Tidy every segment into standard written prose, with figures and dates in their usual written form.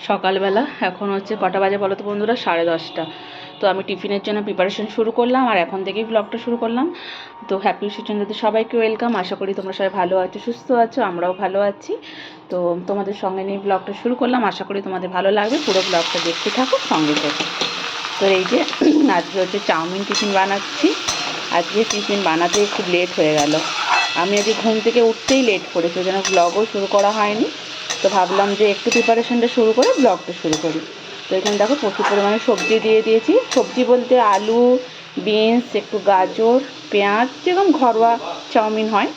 সকালবেলা এখন হচ্ছে কটা বাজে বলো তো বন্ধুরা, 10:30। তো আমি টিফিনের জন্য প্রিপারেশন শুরু করলাম আর এখন থেকেই ব্লগটা শুরু করলাম। তো হ্যাপি সুচন্দ্রতে সবাইকে ওয়েলকাম। আশা করি তোমরা সবাই ভালো আছো, সুস্থ আছো, আমরাও ভালো আছি। তো তোমাদের সঙ্গে নিয়ে ব্লগটা শুরু করলাম, আশা করি তোমাদের ভালো লাগবে। পুরো ব্লগটা দেখতে থাকো, সঙ্গে থাকো। তো এই যে আজকে হচ্ছে চাউমিন টিফিন বানাচ্ছি। আজকে টিফিন বানাতে একটু লেট হয়ে গেল। আমি আজকে ঘুম থেকে উঠতেই লেট করেছি, ওই জন্য ব্লগও শুরু করা হয়নি। তো ভাবলাম যে একটু প্রিপারেশনটা শুরু করে ব্লগটা শুরু করি। তো এখানে দেখো প্রচুর পরিমাণে সবজি দিয়ে দিয়েছি। সবজি বলতে আলু, বিনস, একটু গাজর, পেঁয়াজ, যেরকম ঘরোয়া চাউমিন হয়,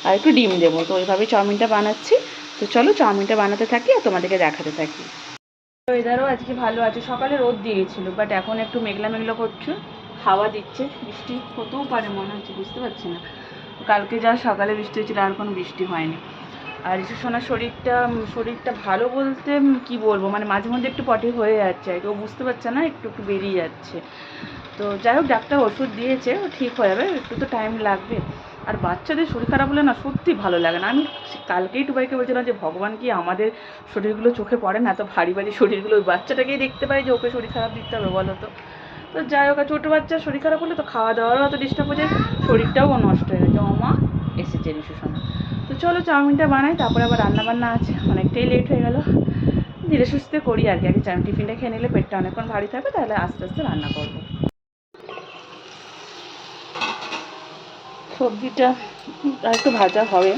আর একটু ডিম দেবো। তো ওইভাবেই চাউমিনটা বানাচ্ছি। তো চলো চাউমিনটা বানাতে থাকি আর তোমাদেরকে দেখাতে থাকি। ওয়েদারও আজকে ভালো আছে, সকালে রোদ দিয়েছিল, বাট এখন একটু মেঘলা মেঘলা করছে, হাওয়া দিচ্ছে, বৃষ্টি হতেও পারে মনে হচ্ছে, বুঝতে পারছি না। কালকে যা সকালে বৃষ্টি হয়েছিল আর কোনো বৃষ্টি হয়নি। আর সোনার শরীরটা ভালো বলতে কি বলবো, মানে মাঝে মধ্যে একটু পটি হয়ে যাচ্ছে, কেউ বুঝতে পারছে না, একটু একটু বেরিয়ে যাচ্ছে। তো যাই হোক, ডাক্তার ওষুধ দিয়েছে, ঠিক হয়ে যাবে, একটু তো টাইম লাগবে। আর বাচ্চাদের শরীর খারাপ হলে না সত্যি ভালো লাগে না। আমি কালকেই টুবাইকে বলছিলাম যে ভগবান কি আমাদের শরীরগুলো চোখে পড়ে না, এত ভারী ভারী শরীরগুলো ওই বাচ্চাটাকেই দেখতে পাই যে ওকে শরীর খারাপ দিতে হবে বলো তো। তো যাই হোক, ছোটো বাচ্চার শরীর খারাপ হলে তো খাওয়া দাওয়ারও অত ডিস্টার্ব হয়ে যায়, শরীরটাও নষ্ট হয়ে গেছে। মা এসেছে রিসুসোনা। তো চলো চাউমিনটা বানাই, তারপরে আবার রান্নাবান্না আছে, অনেকটাই লেট হয়ে গেল। ধীরে সুস্থে করি আর কি, আগে চাউমিন টিফিনটা খেয়ে নিলে পেটটা অনেকক্ষণ ভারী থাকবে, তাহলে আস্তে আস্তে রান্না করবো। সবজিটা একটু ভাজা হবে,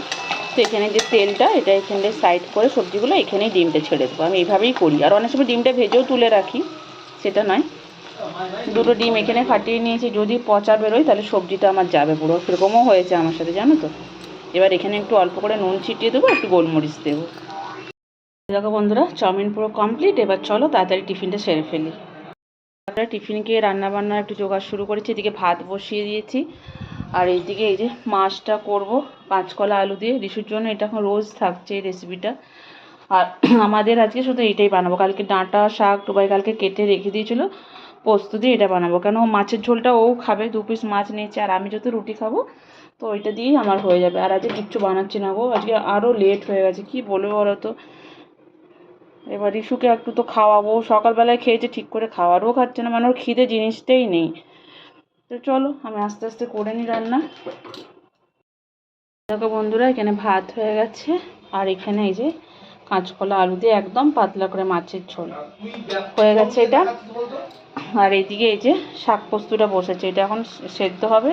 তো এখানে যে তেলটা, এটা এখানে সাইড করে সবজিগুলো এখানেই ডিমটা ছেড়ে দেবো। আমি এইভাবেই করি, আর অনেক সময় ডিমটা ভেজেও তুলে রাখি, সেটা নয়। দুটো ডিম এখানে ফাটিয়ে নিয়েছি, যদি পচা বেরোয় তাহলে সবজিটা আমার যাবে পুরো, সেরকমও হয়েছে আমার সাথে, জানো তো। এবার এখানে একটু অল্প করে নুন ছিটিয়ে দেবো, একটু গোলমরিচ দেবো। দেখো বন্ধুরা, চাউমিন পুরো কমপ্লিট। এবার চলো তাড়াতাড়ি টিফিনটা সেরে ফেলি। টিফিনকে রান্নাবান্না একটু জোগাড় শুরু করেছি, এদিকে ভাত বসিয়ে দিয়েছি, আর এইদিকে এই যে মাছটা করব কাঁচকলা আলু দিয়ে রিসুর জন্য। এটা এখন রোজ থাকছে এই রেসিপিটা। আর আমাদের আজকে শুধু এইটাই বানাবো। কালকে ডাঁটা শাক টুবাই কালকে কেটে রেখে দিয়েছিলো, পোস্ত দিয়ে এটা বানাবো, কেন মাছের ঝোলটা ও খাবে, 2 পিস মাছ নিয়েছে, আর আমি যত রুটি খাবো, তো ওইটা দিয়েই আমার হয়ে যাবে। আর আজকে কিচ্ছু বানাচ্ছি না গো, আজকে আরও লেট হয়ে গেছে, কি বলবো বলো তো। এবার রিশুকে একটু তো খাওয়াবো, সকালবেলায় খেয়েছে ঠিক করে, খাওয়ারও খাচ্ছে না, মানে ওর খিদে জিনিসটাই নেই। তো চলো আমি আস্তে আস্তে করে নিই রান্না। দেখো বন্ধুরা, এখানে ভাত হয়ে গেছে, আর এখানে এই যে কাঁচকলা আলু দিয়ে একদম পাতলা করে মাছের ঝোল হয়ে গেছে এটা। আর এইদিকে এই যে শাক পোস্তটা বসেছে, এটা এখন সেদ্ধ হবে,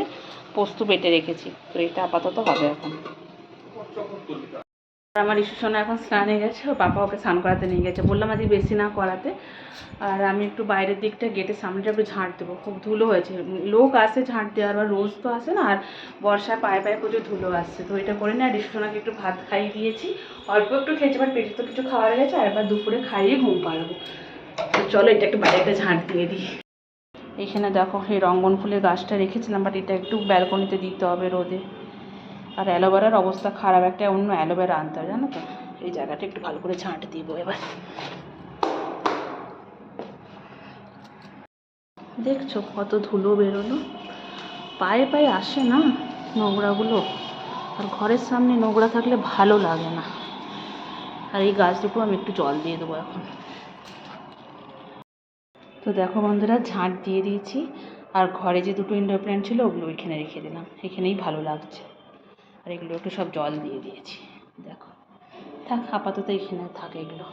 পোস্ত বেটে রেখেছি, তো এটা আপাতত হবে এখন। আমার ইস্যুসোনা এখন স্নানে গেছে, ও পাপা ওকে স্নান করাতে নিয়ে গেছে, বললাম আজকে বেশি না করাতে। আর আমি একটু বাইরের দিকটা গেটের সামনেটা একটু ঝাঁট দেবো, খুব ধুলো হয়েছে, লোক আসে ঝাঁট দেওয়ার, আর রোজ তো আসে না, আর বর্ষায় পায়ে পায়ে প্রচুর ধুলো আসছে, তো এটা করে না। আর ইস্যুসোনাকে একটু ভাত খাইয়ে দিয়েছি, অল্প একটু খেয়েছে, বাট পেটে তো কিছু খাওয়া গেছে, আর এবার দুপুরে খাইয়ে ঘুম পাড়াবো। তো চলো এটা একটু বাইরে একটা ঝাঁট দিয়ে দিই। এইখানে দেখো এই রঙ্গন ফুলের গাছটা রেখেছিলাম, বাট এটা একটু ব্যালকনিতে দিতে হবে রোদে। আর অ্যালোভেরার অবস্থা খারাপ, একটা অন্য অ্যালোভেরা আনতে হয় জানো তো। এই জায়গাটা একটু ভালো করে ঝাঁট দিব এবার। দেখছো কত ধুলো বেরোলো, পায়ে পায়ে আসে না নোংরাগুলো, আর ঘরের সামনে নোংরা থাকলে ভালো লাগে না। আর এই গাছ দুটো আমি একটু জল দিয়ে দেবো এখন। তো দেখো বন্ধুরা, ঝাঁট দিয়ে দিয়েছি, আর ঘরে যে দুটো ইনডোর প্ল্যান্ট ছিল ওগুলো ওইখানে রেখে দিলাম, এখানেই ভালো লাগছে। আর এগুলো একটু সব জল দিয়ে দিয়েছি, দেখো থাক আপাতত এখানে থাকে এগুলো।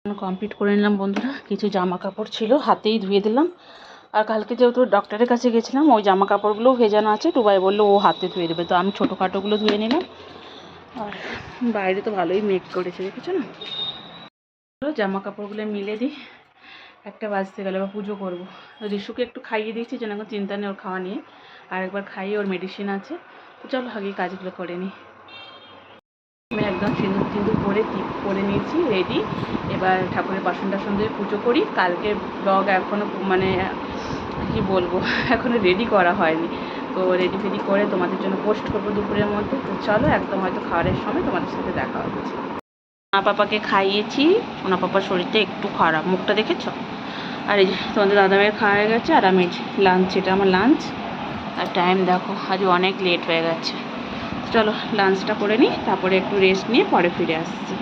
কমপ্লিট করে নিলাম বন্ধুরা, কিছু জামা কাপড় ছিল হাতেই ধুয়ে দিলাম। আর কালকে যেহেতু ডক্টরের কাছে গেছিলাম, ওই জামা কাপড়গুলোও ভেজানো আছে, টুবাই বললো ও হাতে ধুয়ে দেবে, তো আমি ছোটোখাটোগুলো ধুয়ে নিলাম। আর বাইরে তো ভালোই মেঘ করেছে, দেখেছো না। জামা কাপড়গুলো মিলে দিই, 1টা বাজতে গেলে, এবার পুজো করবো। রিশুকে একটু খাইয়ে দিয়েছি, যেন এখন চিন্তা নেই ওর খাওয়া নিয়ে, আর একবার খাইয়ে ওর মেডিসিন আছে। তো চলো আগে কাজগুলো করে নিই। আমি একদম সিঁদুর টিঁদুর করে নিয়েছি রেডি। এবার ঠাকুরের বাসন টাসন দিয়ে পুজো করি। কালকে ব্লগ এখনও মানে কি বলবো এখনও রেডি করা হয়নি, তো রেডি ফেডি করে তোমাদের জন্য পোস্ট করবো দুপুরের মধ্যে। তো চলো একদম হয়তো খাওয়ারের সময় তোমাদের সাথে দেখা হচ্ছে। সোনা পাপাকে খাইয়েছি, সোনা পাপার শরীরটা একটু খারাপ, মুখটা দেখেছো। আর এই যে তোমাদের দাদামের খাওয়া হয়ে গেছে, আর আমি লাঞ্চ, এটা আমার লাঞ্চ। আর টাইম দেখো আজ অনেক লেট হয়ে গেছে। চলো লাঞ্চটা করে নিই, তারপরে একটু রেস্ট নিয়ে পরে ফিরে আসছি।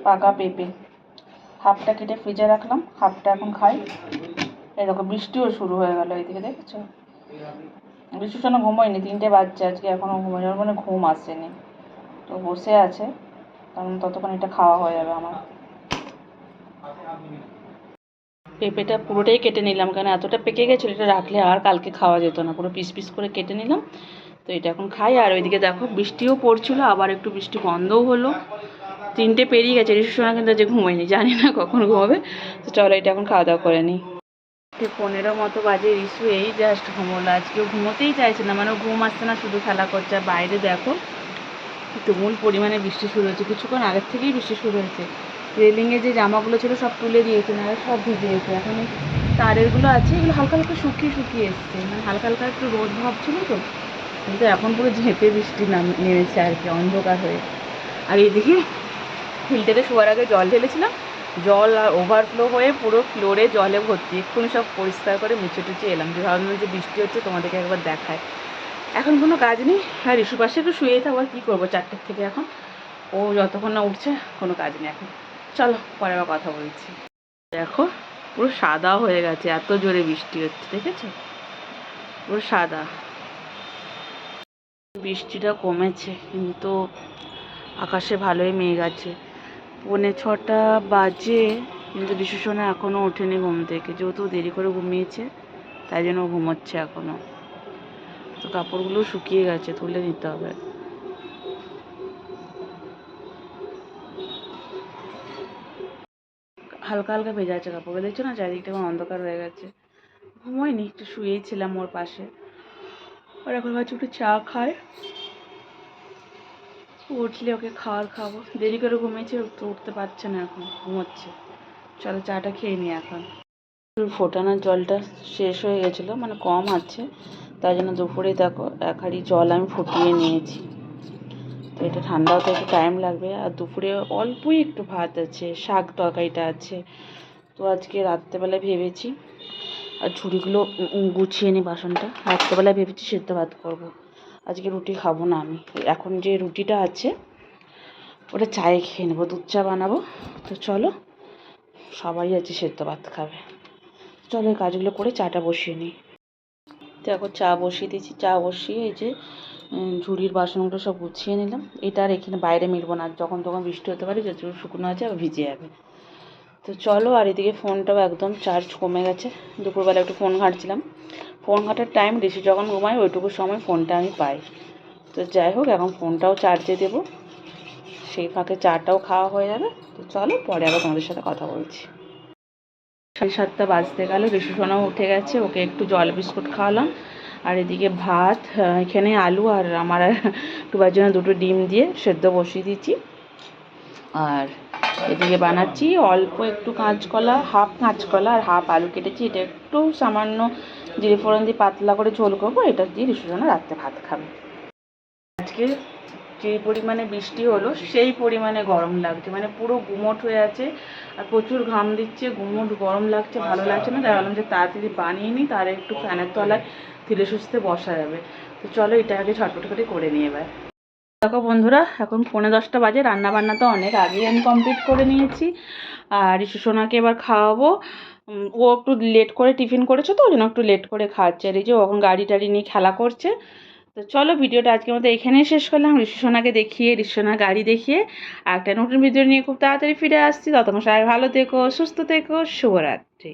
পাকা পেঁপে, হাফটা কেটে ফ্রিজে রাখলাম, হাফটা এখন খাই। এরকম বৃষ্টিও শুরু হয়ে গেল এইদিকে, দেখেছো? বৃষ্টির জন্য ঘুমোয়নি, 3টে বাজছে আজকে, এখনও ঘুমোয় মানে ঘুম আসেনি, তো বসে আছে, কারণ ততক্ষণ এটা খাওয়া হয়ে যাবে আমার। পেঁপেটা পুরোটাই কেটে নিলাম, কারণ এতটা পেকে গেছিলো, এটা রাখলে আর কালকে খাওয়া যেত না, পুরো পিস পিস করে কেটে নিলাম। তো এটা এখন খাই। আর ওইদিকে দেখো বৃষ্টিও পড়ছিল, আবার একটু বৃষ্টি বন্ধও হলো। 3টে পেরিয়ে গেছে, রিসুর সময় কিন্তু যে ঘুমাইনি, জানি না কখন ঘুমাবে। তো চলো এটা এখন খাওয়া দাওয়া করে নিই। 15 মতো বাজে, রিসু এই জাস্ট ঘুমোলো, আজকেও ঘুমোতেই চাইছে না, মানে ঘুম আসছে না, শুধু খেলা করছে। আর বাইরে দেখো তুমুল পরিমাণে বৃষ্টি শুরু হয়েছে, কিছুক্ষণ আগের থেকেই বৃষ্টি শুরু হয়েছে। রেলিংয়ে যে জামাগুলো ছিল সব তুলে দিয়েছে, না সব ভিজে গেছে। এখন এই তারেরগুলো আছে, এগুলো হালকা হালকা শুকিয়ে এসছে, মানে হালকা হালকা একটু রোদ ভাব ছিল তো, কিন্তু এখন পুরো ঝেঁপে বৃষ্টি নেমেছে আর কি, অন্ধকার হয়ে। আর এইদিকে ফিল্টারে শোয়ার আগে জল ঢেলেছিলাম, জল আর ওভারফ্লো হয়ে পুরো ফ্লোরে জলে ভর্তি। এক্ষুনি সব পরিষ্কার করে মুছে টুচে এলাম, যে ভাবলাম যে বৃষ্টি হচ্ছে তোমাদেরকে একবার দেখায়। এখন কোনো কাজ নেই, আর ইস্যু পাশে একটু শুয়েই থাকবো, আর কী করবো, 4টের থেকে এখন ও যতক্ষণ না উঠছে কোনো কাজ নেই এখন। চলো পরে আবার কথা বলছি। দেখো পুরো সাদা হয়ে গেছে, এত জোরে বৃষ্টি হচ্ছে, দেখেছো? পুরো সাদা। বৃষ্টিটা কমেছে, কিন্তু আকাশে ভালোই মেঘ আছে। 5:45 বাজে, কিন্তু রিসুসোনা এখনও ওঠেনি ঘুম থেকে, যেহেতু দেরি করে ঘুমিয়েছে তাই জন্য ঘুমোচ্ছে এখনও। তো কাপড়গুলো শুকিয়ে গেছে, তুলে নিতে হবে। হালকা হালকা ভেজা আছে কাপড়গুলো, দেখছো না চারিদিকটা এখন অন্ধকার হয়ে গেছে। ঘুমোয়নি, একটু শুয়েই ছিলাম ওর পাশে। আর এখন ভাবছি একটু চা খায়, উঠলে ওকে খাবো। দেরি করে ঘুমিয়েছে তো, উঠতে পারছে না, এখন ঘুমোচ্ছে। চলো চাটা খেয়ে নিই এখন। ফোটানোর জলটা শেষ হয়ে গেছিলো, মানে কম আছে, তাই জন্য দুপুরে দেখো 1 হাঁড়ি জল আমি ফুটিয়ে নিয়েছি। তো এটা ঠান্ডা হতে একটু টাইম লাগবে। আর দুপুরে অল্পই একটু ভাত আছে, শাক তরকারিটা আছে। তো আজকে রাত্রেবেলায় ভেবেছি, আর ঝুড়িগুলো গুছিয়ে নিই বাসনটা, রাত্রেবেলায় ভেবেছি সেদ্ধ ভাত করব। আজকে রুটি খাবো না আমি, এখন যে রুটিটা আছে ওটা চায়ে খেয়ে নেবো, দুধ চা বানাবো। তো চলো, সবাই আছে সেদ্ধ ভাত খাবে, চলো এই কাজগুলো করে চাটা বসিয়ে নিই। তো এখন চা বসিয়ে দিয়েছি, চা বসিয়ে এই যে ঝুড়ির বাসনগুলো সব গুছিয়ে নিলাম। এটা আর এখানে বাইরে মিলবো না, যখন তখন বৃষ্টি হতে পারে, যত শুকনো আছে আবার ভিজে যাবে। তো চলো, আর এদিকে ফোনটাও একদম চার্জ কমে গেছে, দুপুরবেলা একটু ফোন ঘাঁটছিলাম। ফোন ঘাঁটার টাইম ঋষি যখন ঘুমায় ওইটুকু সময় ফোনটা আমি পাই। তো যাই হোক, এখন ফোনটাও চার্জে দেবো, সেই ফাঁকে চাটাও খাওয়া হয়ে যাবে। তো চলো পরে আবার তোমাদের সাথে কথা বলছি। 7:30 বাজতে গেল, ঋষি সোনাও উঠে গেছে, ওকে একটু জল বিস্কুট খাওয়ালাম। আর এদিকে ভাত, এখানে আলু আর আমার টুবার জন্য 2টো ডিম দিয়ে সেদ্ধ বসিয়ে দিচ্ছি। আর এদিকে বানাচ্ছি অল্প একটু কাঁচকলা, হাফ কাঁচকলা আর হাফ আলু কেটেছি। এটা একটু সামান্য জিরে ফোড়ন দিয়ে পাতলা করে ঝোল করবো, এটা দিয়ে ঋষি সোনা রাত্রে ভাত খাবে। আজকে যে পরিমাণে বৃষ্টি হলো সেই পরিমাণে গরম লাগছে, মানে পুরো গুমোট হয়ে আছে, আর প্রচুর ঘাম দিচ্ছে, গুমোট গরম লাগছে, ভালো লাগছে না। তাই ভাবলাম যে তাড়াতাড়ি বানিয়ে নিই, তার একটু ফ্যানের তলায় ধীরে সুস্থে বসা যাবে। তো চলো এটা আগে ঝটপট করে করে নিই এবার। দেখো বন্ধুরা, এখন 9:45 বাজে, রান্না বান্না তো অনেক আগেই আমি কমপ্লিট করে নিয়েছি। আর ঋষু সোনাকে এবার খাওয়াবো। ও একটু লেট করে টিফিন করেছে, তো ওই জন্য একটু লেট করে খাচ্ছে। আর এই যে এখন গাড়ি টাড়ি নিয়ে খেলা করছে। তো চলো ভিডিওটা আজকের মতো এখানেই শেষ করলাম, ঋষি সোনাকে দেখিয়ে, ঋষি সোনার গাড়ি দেখিয়ে। আর একটা নতুন ভিডিও নিয়ে খুব তাড়াতাড়ি ফিরে আসছি। ততক্ষণ সবাই ভালো থেকো, সুস্থ থেকো, শুভরাত্রি।